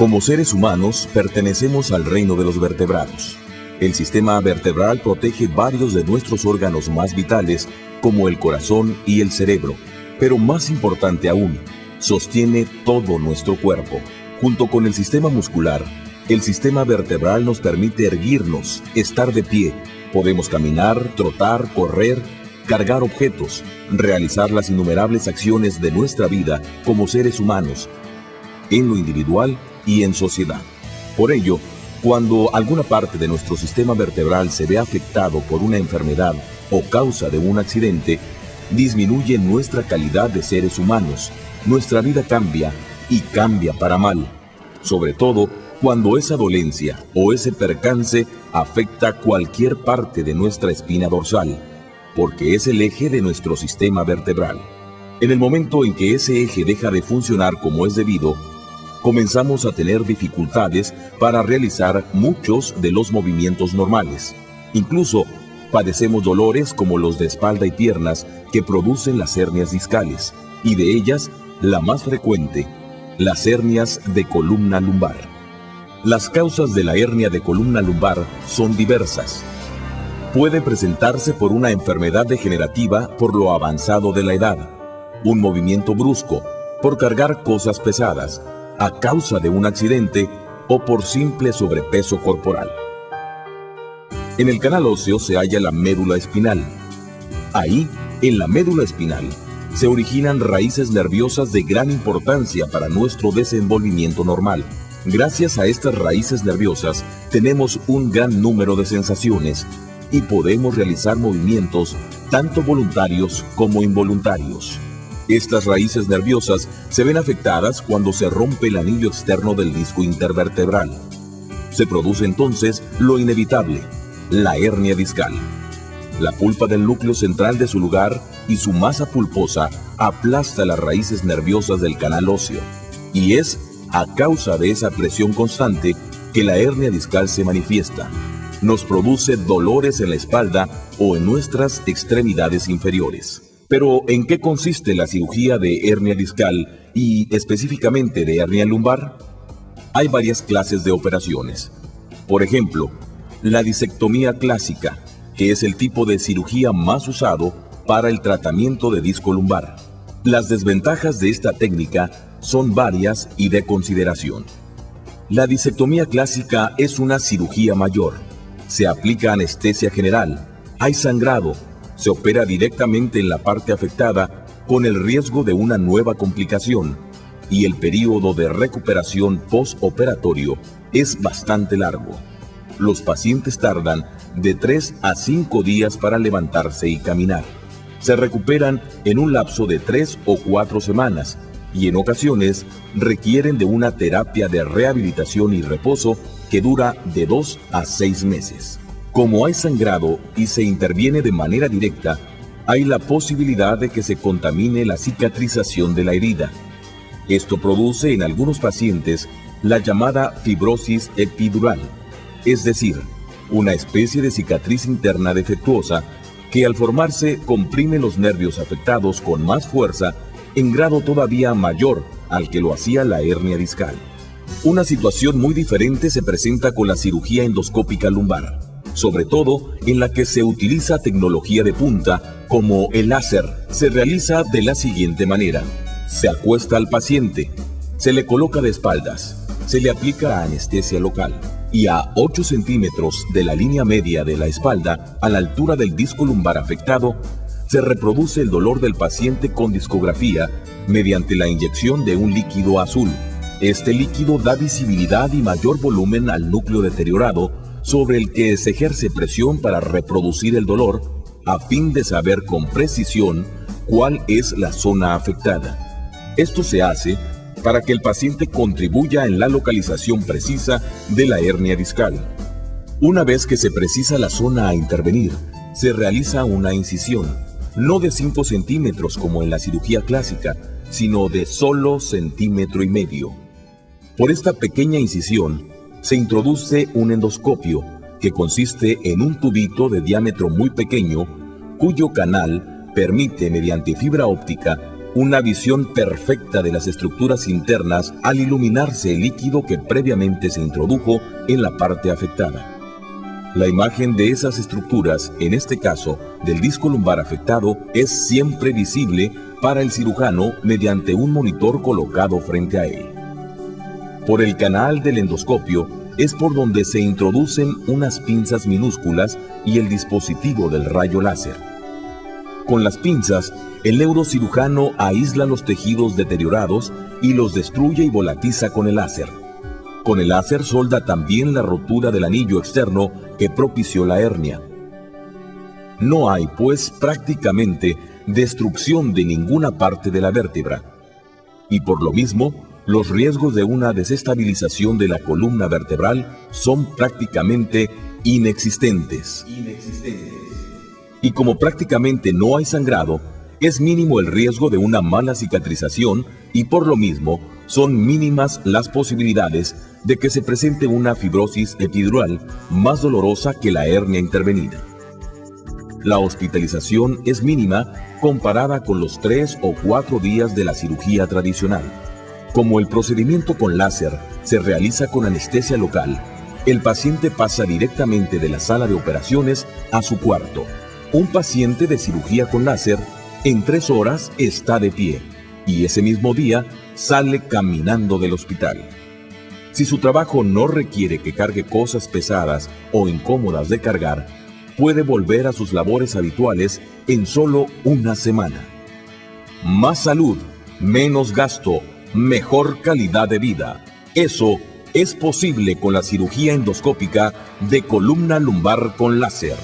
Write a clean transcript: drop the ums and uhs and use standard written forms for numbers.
Como seres humanos, pertenecemos al reino de los vertebrados. El sistema vertebral protege varios de nuestros órganos más vitales, como el corazón y el cerebro. Pero más importante aún, sostiene todo nuestro cuerpo. Junto con el sistema muscular, el sistema vertebral nos permite erguirnos, estar de pie. Podemos caminar, trotar, correr, cargar objetos, realizar las innumerables acciones de nuestra vida como seres humanos, en lo individual y en sociedad. Por ello, cuando alguna parte de nuestro sistema vertebral se ve afectado por una enfermedad o causa de un accidente, disminuye nuestra calidad de seres humanos, nuestra vida cambia y cambia para mal, sobre todo cuando esa dolencia o ese percance afecta cualquier parte de nuestra espina dorsal, porque es el eje de nuestro sistema vertebral. En el momento en que ese eje deja de funcionar como es debido, comenzamos a tener dificultades para realizar muchos de los movimientos normales. Incluso padecemos dolores como los de espalda y piernas que producen las hernias discales, y de ellas, la más frecuente, las hernias de columna lumbar. Las causas de la hernia de columna lumbar son diversas. Puede presentarse por una enfermedad degenerativa por lo avanzado de la edad, un movimiento brusco, por cargar cosas pesadas, a causa de un accidente o por simple sobrepeso corporal. En el canal óseo se halla la médula espinal. Ahí, en la médula espinal, se originan raíces nerviosas de gran importancia para nuestro desenvolvimiento normal. Gracias a estas raíces nerviosas, tenemos un gran número de sensaciones y podemos realizar movimientos tanto voluntarios como involuntarios. Estas raíces nerviosas se ven afectadas cuando se rompe el anillo externo del disco intervertebral. Se produce entonces lo inevitable, la hernia discal. La pulpa del núcleo central de su lugar y su masa pulposa aplasta las raíces nerviosas del canal óseo, y es a causa de esa presión constante que la hernia discal se manifiesta. Nos produce dolores en la espalda o en nuestras extremidades inferiores. Pero, ¿en qué consiste la cirugía de hernia discal y específicamente de hernia lumbar? Hay varias clases de operaciones. Por ejemplo, la disectomía clásica, que es el tipo de cirugía más usado para el tratamiento de disco lumbar. Las desventajas de esta técnica son varias y de consideración. La disectomía clásica es una cirugía mayor. Se aplica anestesia general, hay sangrado, se opera directamente en la parte afectada con el riesgo de una nueva complicación, y el período de recuperación postoperatorio es bastante largo. Los pacientes tardan de 3 a 5 días para levantarse y caminar. Se recuperan en un lapso de 3 o 4 semanas y en ocasiones requieren de una terapia de rehabilitación y reposo que dura de 2 a 6 meses. Como hay sangrado y se interviene de manera directa, hay la posibilidad de que se contamine la cicatrización de la herida. Esto produce en algunos pacientes la llamada fibrosis epidural, es decir, una especie de cicatriz interna defectuosa que al formarse comprime los nervios afectados con más fuerza en grado todavía mayor al que lo hacía la hernia discal. Una situación muy diferente se presenta con la cirugía endoscópica lumbar, sobre todo en la que se utiliza tecnología de punta como el láser. Se realiza de la siguiente manera: se acuesta al paciente, se le coloca de espaldas, se le aplica anestesia local y a 8 centímetros de la línea media de la espalda, a la altura del disco lumbar afectado, se reproduce el dolor del paciente con discografía mediante la inyección de un líquido azul. Este líquido da visibilidad y mayor volumen al núcleo deteriorado, sobre el que se ejerce presión para reproducir el dolor, a fin de saber con precisión cuál es la zona afectada. Esto se hace para que el paciente contribuya en la localización precisa de la hernia discal. Una vez que se precisa la zona a intervenir, se realiza una incisión, no de 5 centímetros como en la cirugía clásica, sino de solo 1,5 centímetros. Por esta pequeña incisión, se introduce un endoscopio, que consiste en un tubito de diámetro muy pequeño, cuyo canal permite, mediante fibra óptica, una visión perfecta de las estructuras internas al iluminarse el líquido que previamente se introdujo en la parte afectada. La imagen de esas estructuras, en este caso del disco lumbar afectado, es siempre visible para el cirujano mediante un monitor colocado frente a él. Por el canal del endoscopio es por donde se introducen unas pinzas minúsculas y el dispositivo del rayo láser. Con las pinzas, el neurocirujano aísla los tejidos deteriorados y los destruye y volatiza con el láser. Con el láser solda también la rotura del anillo externo que propició la hernia. No hay, pues, prácticamente destrucción de ninguna parte de la vértebra. Y por lo mismo, los riesgos de una desestabilización de la columna vertebral son prácticamente inexistentes. Y como prácticamente no hay sangrado, es mínimo el riesgo de una mala cicatrización y por lo mismo son mínimas las posibilidades de que se presente una fibrosis epidural más dolorosa que la hernia intervenida. La hospitalización es mínima comparada con los 3 o 4 días de la cirugía tradicional. Como el procedimiento con láser se realiza con anestesia local, el paciente pasa directamente de la sala de operaciones a su cuarto. Un paciente de cirugía con láser en 3 horas está de pie y ese mismo día sale caminando del hospital. Si su trabajo no requiere que cargue cosas pesadas o incómodas de cargar, puede volver a sus labores habituales en solo una semana. Más salud, menos gasto, mejor calidad de vida. Eso es posible con la cirugía endoscópica de columna lumbar con láser.